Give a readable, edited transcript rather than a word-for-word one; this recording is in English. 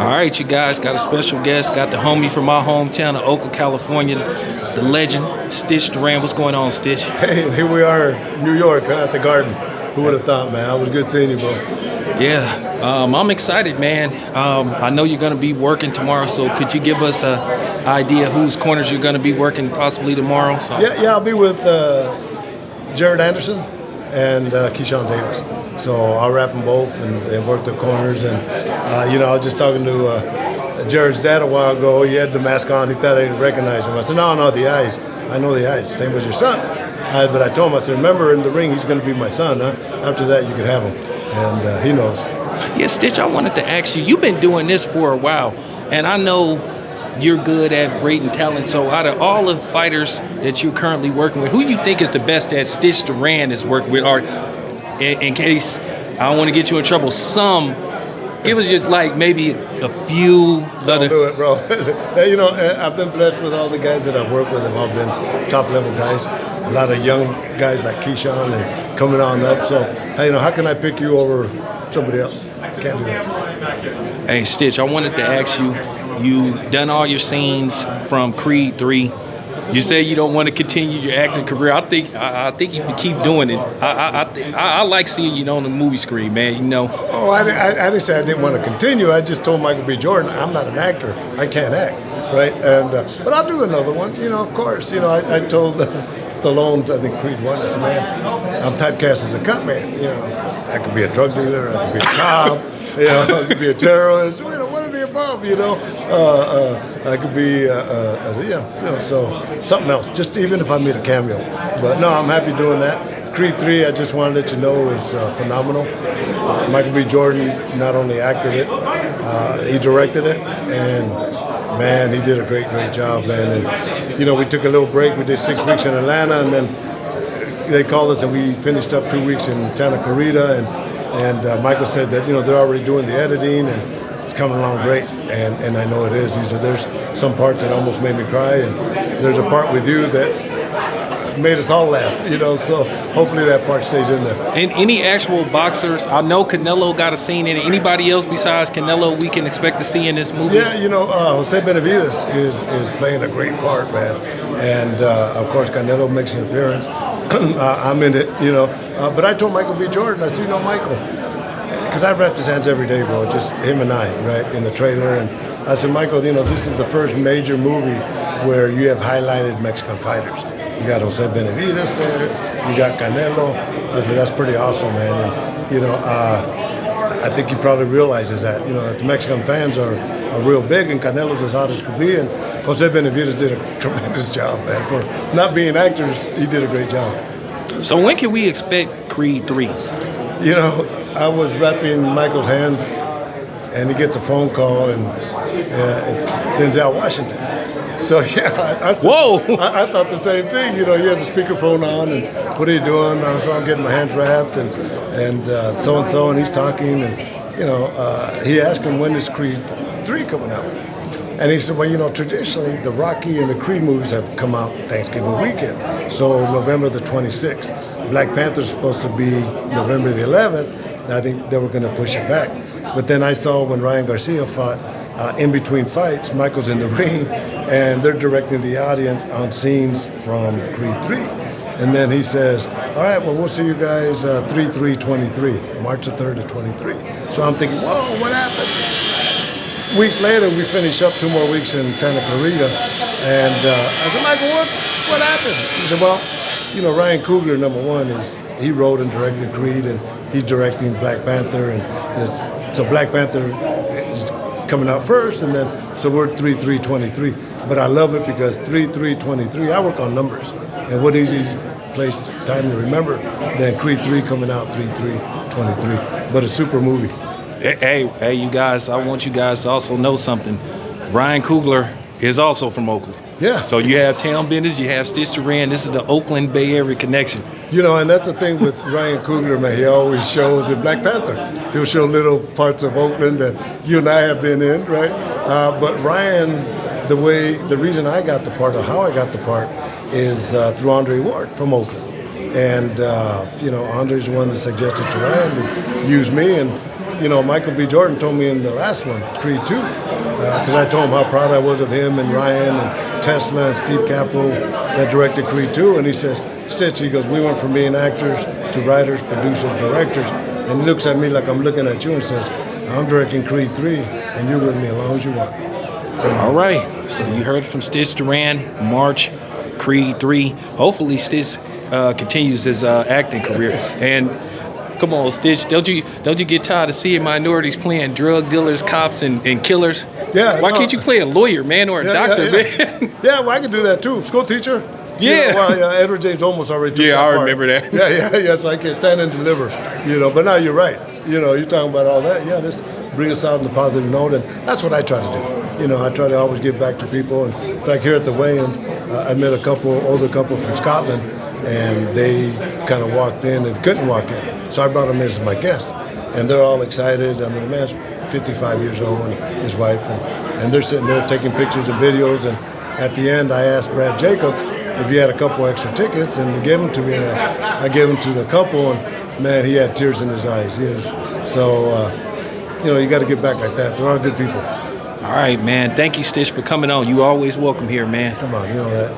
All right, you guys, got a special guest. Got the homie from my hometown of Oakland, California, the legend, Stitch Duran. What's going on, Stitch? Hey, here we are, New York, at the Garden. Who would have thought, man? It was good seeing you, bro. Yeah, I'm excited, man. I know you're going to be working tomorrow, so could you give us an idea whose corners you're going to be working possibly tomorrow? So. Yeah, I'll be with Jared Anderson and Keyshawn Davis. So I'll wrap them both and work the corners. And, I was just talking to Jared's dad a while ago. He had the mask on. He thought I didn't recognize him. I said, no, the eyes. I know the eyes. Same as your son's. But I told him, I said, remember, in the ring, he's going to be my son. Huh? After that, you can have him. And he knows. Yeah, Stitch, I wanted to ask you, you've been doing this for a while, and I know you're good at rating talent. So out of all the fighters that you're currently working with, who you think is the best that Stitch Duran is working with? Or in case I don't want to get you in trouble, give us just like maybe a few other. Don't do it, bro. I've been blessed with all the guys that I've worked with. Have all been top-level guys. A lot of young guys like Keyshawn and coming on up. So, hey, how can I pick you over somebody else? Can't do that. Hey, Stitch, I wanted to ask you, you done all your scenes from Creed 3. You say you don't want to continue your acting career. I think you can keep doing it. I like seeing you on the movie screen, man. Oh, I didn't say I didn't want to continue. I just told Michael B. Jordan, I'm not an actor. I can't act, right? And but I'll do another one. Of course. I told Stallone, I think Creed 1. I said, man, I'm typecast as a cut man. I could be a drug dealer. I could be a cop. I could be a terrorist. One of the above. I could be, so something else. Just even if I made a cameo. But no, I'm happy doing that. Creed 3, I just want to let you know, is phenomenal. Michael B. Jordan not only acted it, he directed it, and man, he did a great job, man. And we took a little break. We did 6 weeks in Atlanta, and then they called us, and we finished up 2 weeks in Santa Clarita, and Michael said that they're already doing the editing and it's coming along great, and I know it is. He said there's some parts that almost made me cry, and there's a part with you that made us all laugh. So hopefully that part stays in there. And any actual boxers? I know Canelo got a scene in it. Anybody else besides Canelo we can expect to see in this movie? Yeah, Jose Benavidez is playing a great part, man, and of course Canelo makes an appearance. I'm in it, but I told Michael B. Jordan, I said, Michael, because I wrapped his hands every day, bro, just him and I, right, in the trailer. And I said, Michael, this is the first major movie where you have highlighted Mexican fighters. You got Jose Benavidez there, you got Canelo. I said, that's pretty awesome, man. And, I think he probably realizes that, that the Mexican fans are real big, and Canelo's as hot as could be. And Jose Benavidez did a tremendous job, man. For not being actors, he did a great job. So when can we expect Creed 3? I was wrapping Michael's hands, and he gets a phone call, and it's Denzel Washington. So, yeah, I thought the same thing. He has a speakerphone on, and what are you doing? So I'm getting my hands wrapped, and so-and-so, and he's talking, and, he asked him, when is Creed 3 coming out? And he said, well, traditionally, the Rocky and the Creed movies have come out Thanksgiving weekend, so November the 26th. Black Panther's supposed to be November the 11th. I think they were going to push it back. But then I saw when Ryan Garcia fought, in between fights, Michael's in the ring, and they're directing the audience on scenes from Creed 3. And then he says, all right, well, we'll see you guys 3/3/23, March the 3rd of 23. So I'm thinking, whoa, what happened? Weeks later, we finish up 2 more weeks in Santa Clarita, and I said, Michael, what happened? He said, well, Ryan Coogler, number one, he wrote and directed Creed, and he's directing Black Panther, and so Black Panther is coming out first, and then so we're 3/3/23. But I love it because 3/3/23. I work on numbers, and what easy place time to remember than Creed 3 coming out 3/3/23. But a super movie. Hey, you guys! I want you guys to also know something. Ryan Coogler is also from Oakland. Yeah. So you have Town Business, you have Stitch Duran. This is the Oakland Bay Area connection. And that's the thing with Ryan Coogler, man. He always shows in Black Panther. He'll show little parts of Oakland that you and I have been in, right? But Ryan, the reason I got the part, or how I got the part, is through Andre Ward from Oakland. And, Andre's the one that suggested to Ryan to use me. And, Michael B. Jordan told me in the last one, Creed 2, because I told him how proud I was of him and Ryan and Tesla and Steve Capo that directed Creed 2. And he says, Stitch, he goes, we went from being actors to writers, producers, directors. And he looks at me like I'm looking at you and says, I'm directing Creed 3, and you're with me as long as you want. All right. So you heard from Stitch Duran, March, Creed 3. Hopefully Stitch continues his acting career. And come on, Stitch, don't you get tired of seeing minorities playing drug dealers, cops, and killers? Yeah. Why can't you play a lawyer, man, or a doctor, man? Yeah, well, I can do that too. School teacher. Yeah. Edward James Olmos already took that I part. remember that. Yeah. So I can stand and deliver. But now you're right. You're talking about all that. Yeah, just bring us out on the positive note, and that's what I try to do. I try to always give back to people. And in fact, here at the weigh-ins, I met older couple from Scotland, and they kind of walked in and couldn't walk in. So I brought them in as my guest, and they're all excited. I mean, the man's 55 years old and his wife, and they're sitting there taking pictures and videos. And at the end, I asked Brad Jacobs if he had a couple extra tickets, and he gave them to me. And I gave them to the couple, and man, he had tears in his eyes. So, you got to get back like that. There are good people. All right, man. Thank you, Stitch, for coming on. You always welcome here, man. Come on, you know that.